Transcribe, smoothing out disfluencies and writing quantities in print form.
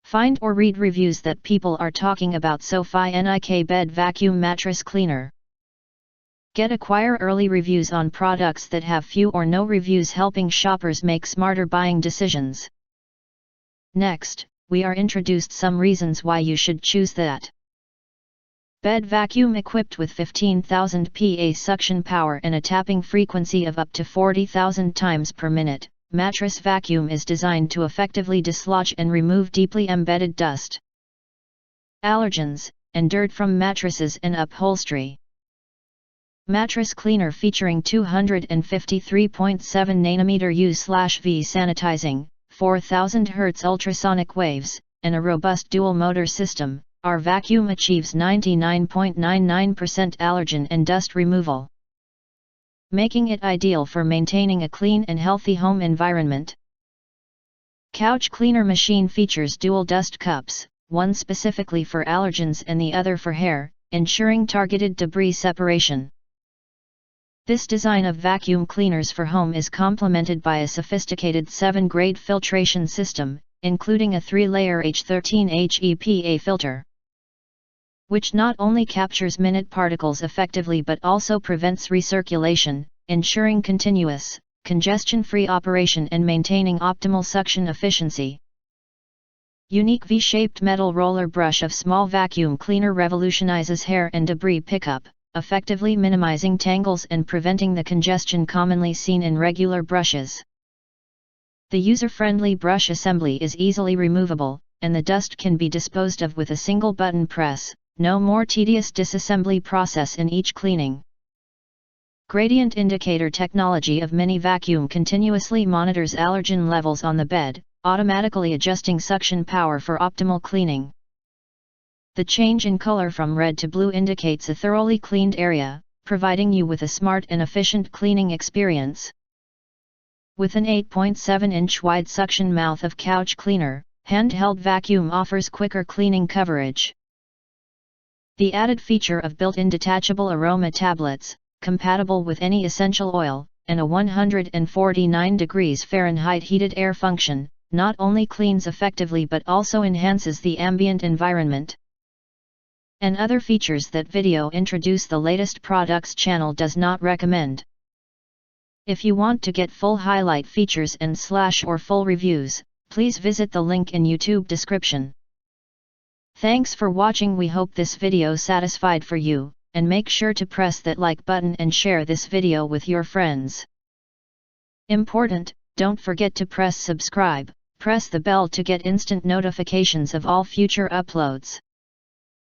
Find or read reviews that people are talking about Sophinique bed vacuum mattress cleaner. Acquire early reviews on products that have few or no reviews, helping shoppers make smarter buying decisions. Next, we are introduced some reasons why you should choose that bed vacuum. Equipped with 15,000 PA suction power and a tapping frequency of up to 40,000 times per minute, Mattress vacuum is designed to effectively dislodge and remove deeply embedded dust, allergens, and dirt from mattresses and upholstery. Mattress cleaner featuring 253.7 nanometer U/V sanitizing, 4000 Hz ultrasonic waves, and a robust dual motor system, our vacuum achieves 99.99% allergen and dust removal, making it ideal for maintaining a clean and healthy home environment. Couch cleaner machine features dual dust cups, one specifically for allergens and the other for hair, ensuring targeted debris separation. This design of vacuum cleaners for home is complemented by a sophisticated 7-grade filtration system, including a 3-layer H13 HEPA filter, which not only captures minute particles effectively but also prevents recirculation, ensuring continuous, congestion-free operation and maintaining optimal suction efficiency. Unique V-shaped metal roller brush of small vacuum cleaner revolutionizes hair and debris pickup, effectively minimizing tangles and preventing the congestion commonly seen in regular brushes. The user-friendly brush assembly is easily removable, and the dust can be disposed of with a single button press. No more tedious disassembly process in each cleaning. Gradient indicator technology of mini vacuum continuously monitors allergen levels on the bed, automatically adjusting suction power for optimal cleaning. The change in color from red to blue indicates a thoroughly cleaned area, providing you with a smart and efficient cleaning experience. With an 8.7-inch wide suction mouth of couch cleaner, handheld vacuum offers quicker cleaning coverage. The added feature of built-in detachable aroma tablets, compatible with any essential oil, and a 149 degrees Fahrenheit heated air function, not only cleans effectively but also enhances the ambient environment. And other features that video introduce the latest products channel does not recommend. If you want to get full highlight features and / full reviews, please visit the link in YouTube description. Thanks for watching. We hope this video satisfied for you, and make sure to press that like button and share this video with your friends. Important, don't forget to press subscribe, press the bell to get instant notifications of all future uploads.